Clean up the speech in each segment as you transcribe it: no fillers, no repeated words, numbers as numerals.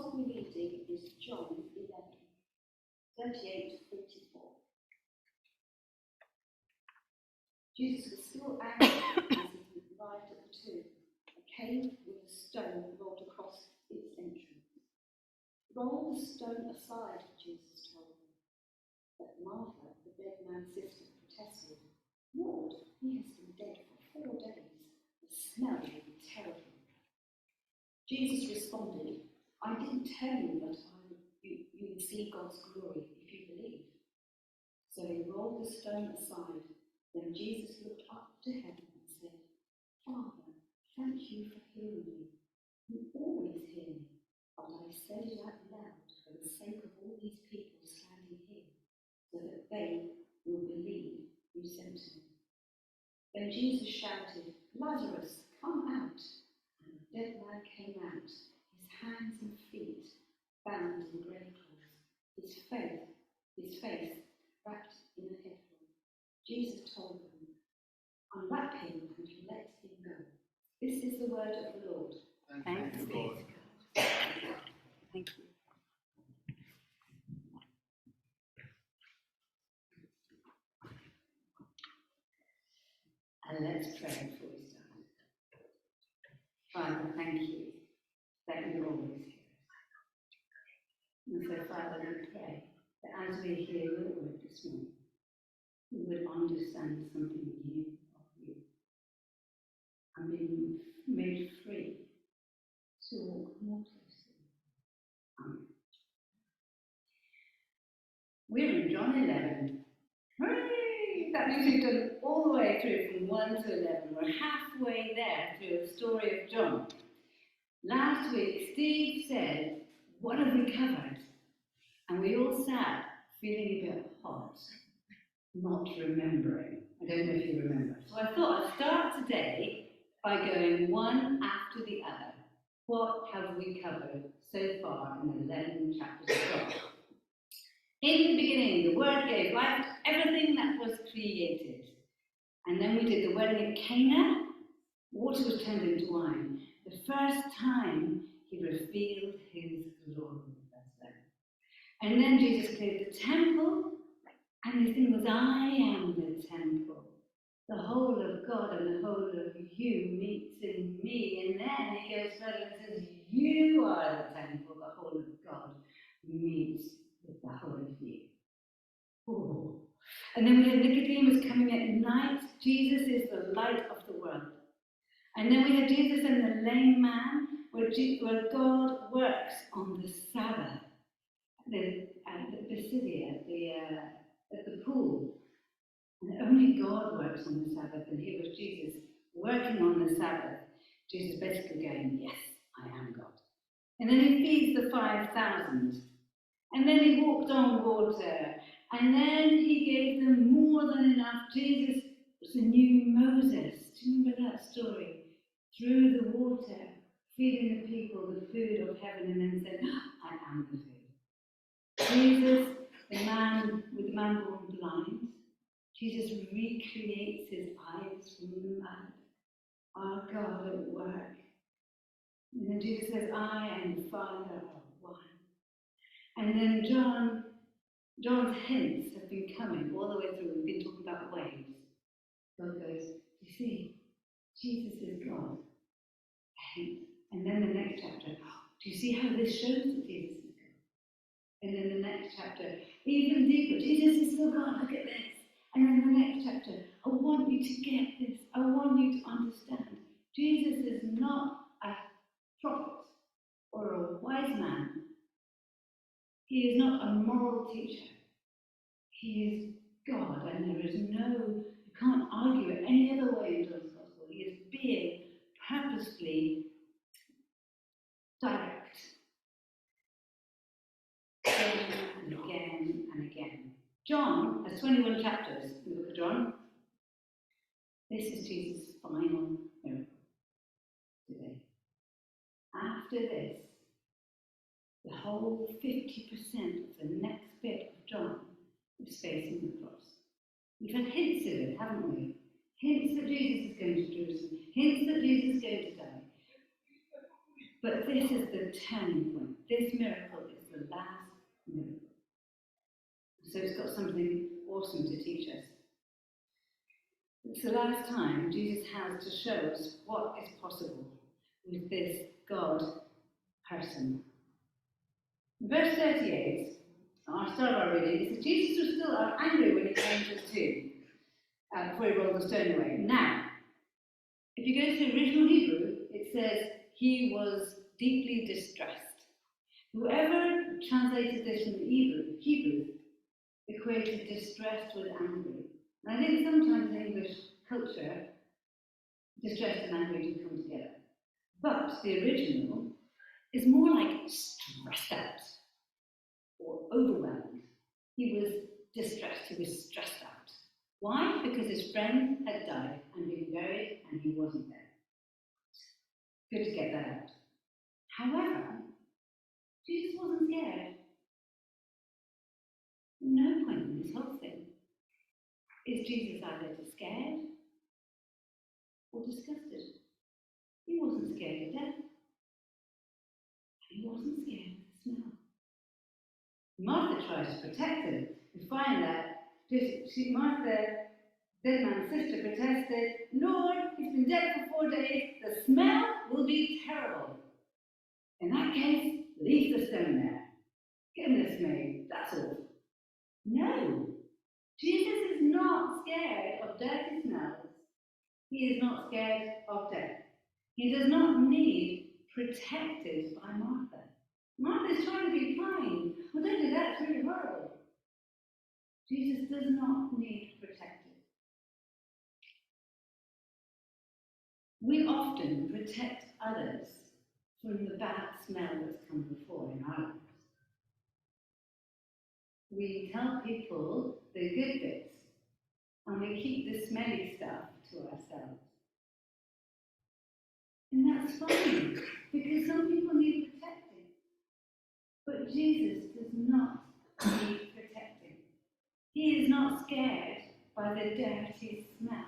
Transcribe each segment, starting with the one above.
Gospel reading is John 11, 38 to 44. Jesus was still angry as he arrived at the tomb, a cave with a stone rolled across its entrance. Roll the stone aside, Jesus told them. But Martha, the dead man's sister, protested, Lord, he has been dead for 4 days. The smell will be terrible. Jesus responded, I didn't tell you that you would see God's glory if you believe. So he rolled the stone aside. Then Jesus looked up to heaven and said, Father, thank you for hearing me. You always hear me, but I said it out loud for the sake of all these people standing here, so that they will believe you sent me. Then Jesus shouted, Lazarus, come out. And the dead man came out, his hands and feet bound in grave clothes, his face wrapped in a headcloth. Jesus told them, unwrap him and let him go. This is the word of the Lord. Thanks be to God. Thank you. And let's pray before we start. Father, thank you that you always hear us. And so, Father, we pray that as we hear your word this morning, we would understand something new of you and be made free to walk more closely. Amen. We're in John 11. Hooray! That means we've done all the way through from 1 to 11. We're halfway there through the story of John. Last week, Steve said, what have we covered? And we all sat feeling a bit hot, not remembering. I don't know if you remember. So I thought I'd start today by going one after the other. What have we covered so far in the 11 chapters of John? In the beginning, the Word gave life to everything that was created. And then we did the wedding at Cana. Water was turned into wine. The first time he revealed his glory. And then Jesus cleared the temple, and his thing was, I am the temple. The whole of God and the whole of you meets in me. And then he goes further and says, you are the temple, the whole of God meets with the whole of you. Ooh. And then we had Nicodemus coming at night. Jesus is the light of the world. And then we had Jesus and the lame man, where God works on the Sabbath. At the Pisidia, at the pool. And only God works on the Sabbath, and here was Jesus working on the Sabbath. Jesus basically going, yes, I am God. And then he feeds the 5,000. And then he walked on water. And then he gave them more than enough. Jesus was the new Moses. Do you remember that story? Through the water, feeding the people the food of heaven, and then said, I am the food. Jesus, the man born blind, Jesus recreates his eyes from the mud. Our God at work. And then Jesus says, I and the Father are one. And then John's hints have been coming all the way through. We've been talking about waves. God goes, you see, Jesus is God. And then the next chapter, do you see how this shows that Jesus is God? And then the next chapter, even deeper, Jesus is still God, look at this. And then the next chapter, I want you to get this. I want you to understand. Jesus is not a prophet or a wise man. He is not a moral teacher. He is God, and there is you can't argue it any other way in John's Gospel. He is being purposefully direct. And again and again. John has 21 chapters in the book of John. This is Jesus' final miracle today. After this, the whole 50% of the next bit of John is facing the cross. We've had hints of it, haven't we? Hints that Jesus is going to Jerusalem. Hints that Jesus is going to die. But this is the turning point. This miracle is the last miracle. So it's got something awesome to teach us. It's the last time Jesus has to show us what is possible with this God person. Verse 38, our start of our reading, it says, Jesus was still angry when he came to the tomb, before he rolled the stone away. Now, if you go to the original Hebrew, it says he was deeply distressed. Whoever translated this from the Hebrew equated distressed with angry. And I think sometimes in English culture, distressed and angry do come together. But the original is more like stressed out or overwhelmed. He was distressed, he was stressed out. Why? Because his friend had died and been buried and he wasn't there. Good to get that out. However, Jesus wasn't scared. No point in this whole thing is Jesus either scared or disgusted. He wasn't scared of death. He wasn't scared of the smell. Martha tries to protect him. We find that Martha, dead man's sister, protested, Lord, he's been dead for 4 days. The smell will be terrible. In that case, leave the stone there. Goodness me, that's all. No, Jesus is not scared of dirty smells. He is not scared of death. He does not need protected by Martha. Martha's trying to be kind. Well, don't do that, it's really horrible. Jesus does not need protected. We often protect others from the bad smell that's come before in our lives. We tell people the good bits, and we keep the smelly stuff to ourselves. And that's fine, because some people need protecting. But Jesus does not need protecting. He is not scared by the dirty smell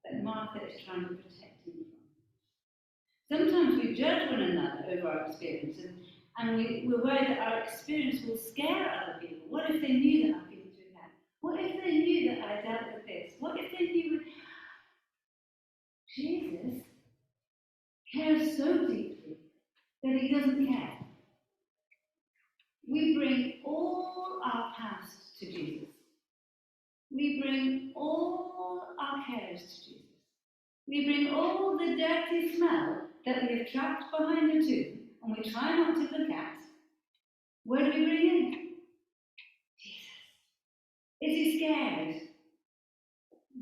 that Martha is trying to protect him from. Sometimes we judge one another over our experiences, and we're worried that our experience will scare other people. What if they knew that I've been through that? What if they knew that I dealt with this? What if they knew? Jesus cares so deeply that he doesn't care. We bring all our past to Jesus. We bring all our cares to Jesus. We bring all the dirty smell that we have trapped behind the tomb and we try not to look at. Where do we bring in? Jesus. Is he scared?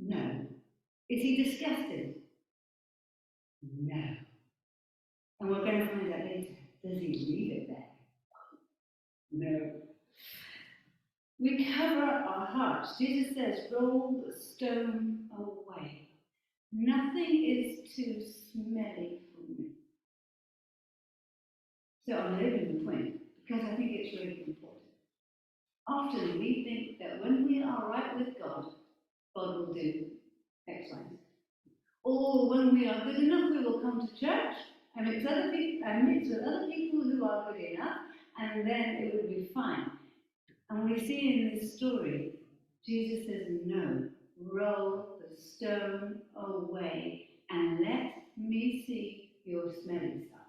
No. Is he disgusted? No. And we're going to find out later. Does he leave it there? No. We cover our hearts. Jesus says, roll the stone away. Nothing is too smelly for me. So I'm leaving the point because I think it's really important. Often we think that when we are right with God, God will do X, Y, Z. Or when we are good enough, we will come to church and mix with other people who are good enough, and then it will be fine. And we see in this story, Jesus says, no, roll the stone away and let me see your smelly stuff.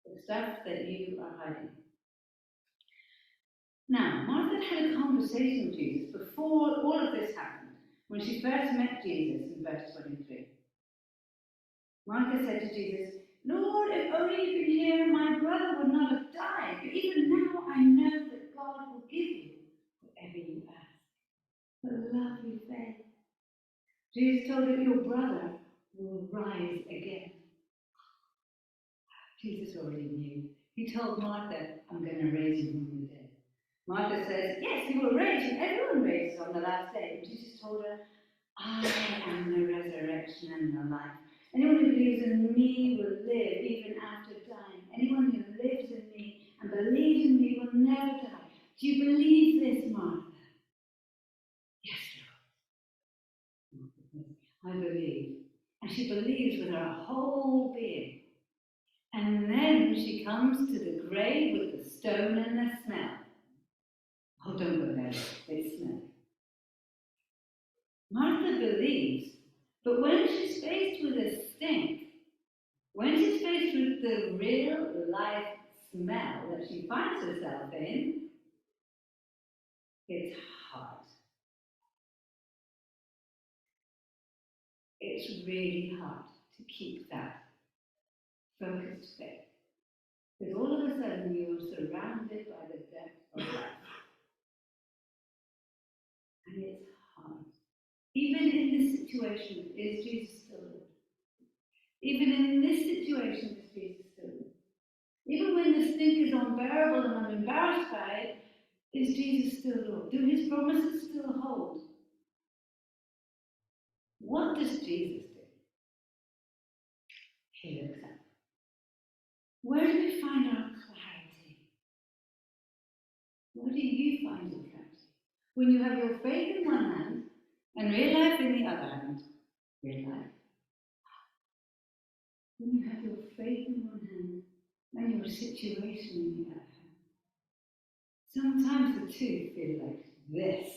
The stuff that you are hiding. Now, Martha had a conversation with Jesus before all of this happened, when she first met Jesus in verse 23. Martha said to Jesus, Lord, if only you'd been here, my brother would not have died. But even now I know that God will give you whatever you ask. But lovely faith. Jesus told her, your brother will rise again. Jesus already knew. He told Martha, I'm going to raise you from the dead. Martha says, yes, he will raise you. Everyone raises on the last day. And Jesus told her, I am the resurrection and the life. Anyone who believes in me will live even after dying. Anyone who lives in me and believes in me will never die. Do you believe this, Martha? Yes, Lord. I believe. And she believes with her whole being. And then she comes to the grave with the stone and the smell. Oh, don't go there, they smell. Martha believes, but when she's faced with a stink, when she's faced with the real life smell that she finds herself in, it's hard. It's really hard to keep that focused faith. Because all of a sudden you are surrounded by the depth of life. And it's hard. Even in this situation, is Jesus still Lord? Even in this situation, is Jesus still Lord? Even when the stink is unbearable and I'm embarrassed by it, is Jesus still Lord? Do his promises still hold? What does Jesus do? He looks up. Where do we find our clarity? Where do you find your clarity? When you have your faith in one hand and real life in the other hand, real life. When you have your faith in one hand and your situation in the other hand. Sometimes the two feel like this.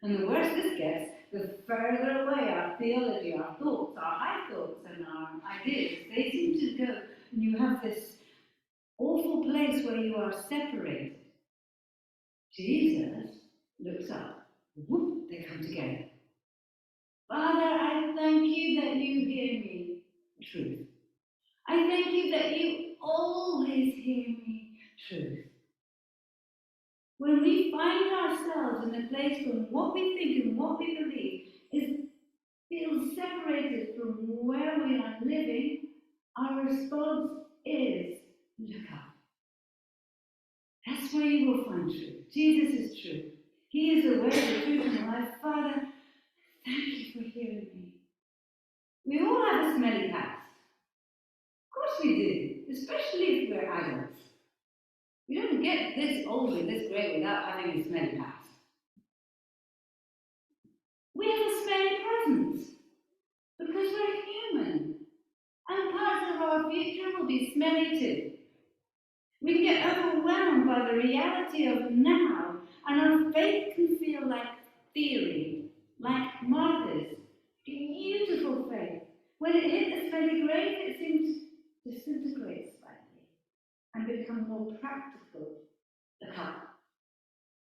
And the worse this gets, the further away our theology, our thoughts, our high thoughts and our ideas, they seem to go. And you have this awful place where you are separated. Jesus looks up. Whoop, they come together. Father, I thank you that you hear me. Truth. I thank you that you always hear me. Truth. When we find ourselves in a place from what we think and what we believe feels separated from where we are living, our response is look up. That's where you will find truth. Jesus is truth. He is the way, the truth, and the life. Father, thank you for hearing me. We all have a smelly past. Of course we do, especially if we're adults. We don't get this old and this great without having a smelly past. We have a smelly present because we're human. And parts of our future will be smelly too. We can get overwhelmed by the reality of now, and our faith can feel like theory, like Martha's beautiful faith. When it hit the smelly grave, it seems to disintegrate slightly and become more practical. The cup.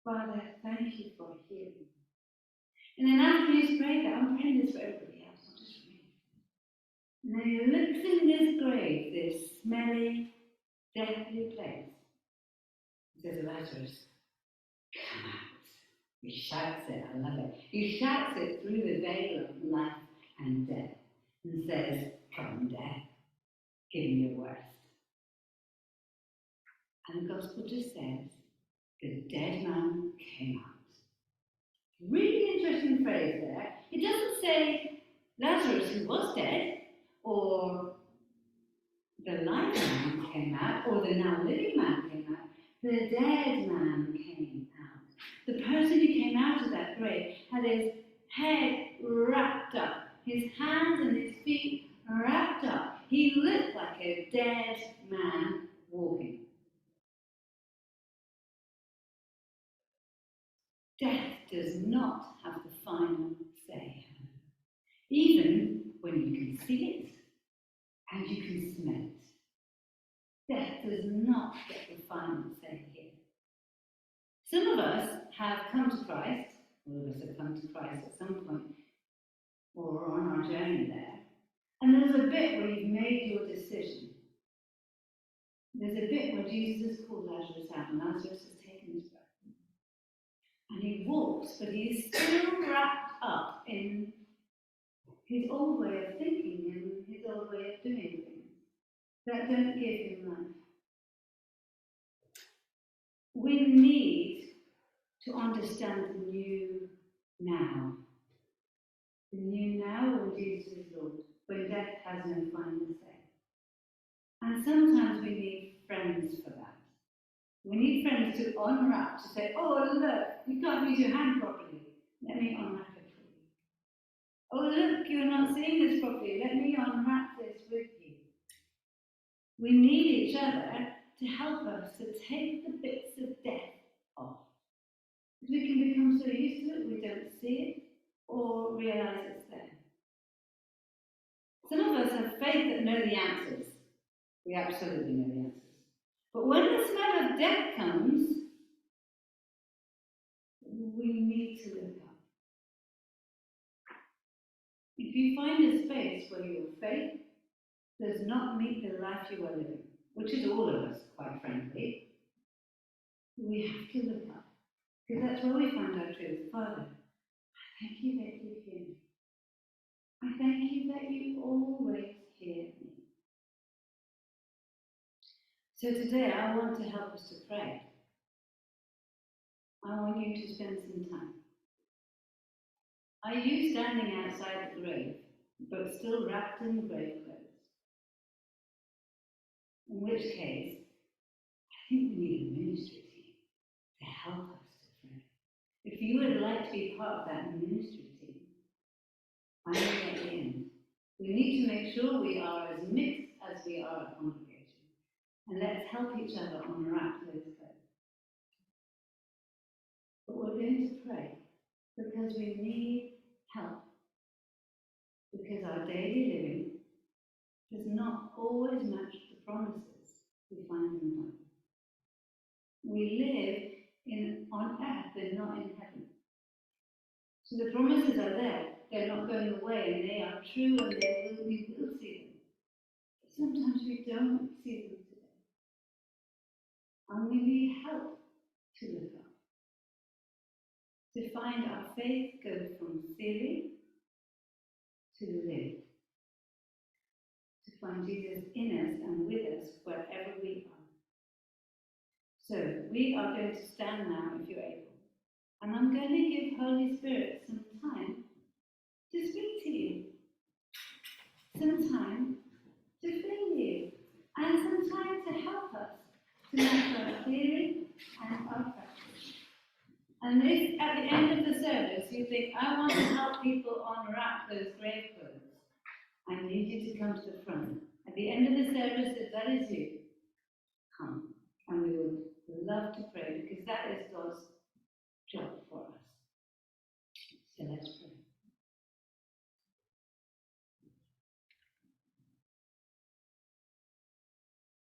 Father, thank you for hearing me. And then after he's prayed that, I'm praying this for everybody else, not just for me. And then he looks in this grave, this smelly, deathly place. He says, Lazarus, come out. He shouts it, I love it. He shouts it through the veil of life and death and says, come death, give me your worst. And the gospel just says, the dead man came out. Really interesting phrase there. It doesn't say Lazarus who was dead, or the live man came out, or the now living man came out. The dead man came out. The person who came out of that grave had his head wrapped up, his hands and his feet wrapped up. He looked like a dead man walking. Death does not have the final say, even when you can see it and you can smell it. Death does not get the final say here. Some of us have come to Christ, all of us have come to Christ at some point, or on our journey there, and there's a bit where you've made your decision. There's a bit where Jesus has called Lazarus out, and Lazarus has taken his breath. And he walks, but he's still wrapped up in his old way of thinking and his old way of doing things that don't give him life. We need to understand the new now. The new now when Jesus is Lord, when death has no final say. And sometimes we need friends for that. We need friends to unwrap, to say, oh, look, you can't use your hand properly. Let me unwrap it for you. Oh, look, you're not seeing this properly. Let me unwrap this with you. We need each other to help us to take the bits of death off. Because we can become so used to it, we don't see it or realise it's there. Some of us have faith that know the answers. We absolutely know the answers. But when the smell of death comes, we need to look up. If you find a space where your faith does not meet the life you are living, which is all of us, quite frankly, we have to look up. Because that's where we find our truth. Father, I thank you that you hear me. I thank you that you always hear me. So today I want to help us to pray. I want you to spend some time. Are you standing outside the grave, but still wrapped in grave clothes? In which case, I think we need a ministry team to help us to pray. If you would like to be part of that ministry team, I'm at the end. We need to make sure we are as mixed as we are a congregation. And let's help each other unwrap those clothes. But we're going to pray because we need help. Because our daily living does not always match the promises we find in the Bible. We live on earth, they're not in heaven. So the promises are there, they're not going away, and they are true, and we will see them. But sometimes we don't see them today. And we need help to look up. To find our faith goes from theory to live. To find Jesus in us and with us wherever we are. So we are going to stand now, if you're able. And I'm going to give Holy Spirit some time to speak to you. Some time to fill you. And some time to help us to match our theory and our practice. And if at the end of the service you think, I want to help people unwrap those grave clothes, I need you to come to the front. At the end of the service, if that is you, come. And we would love to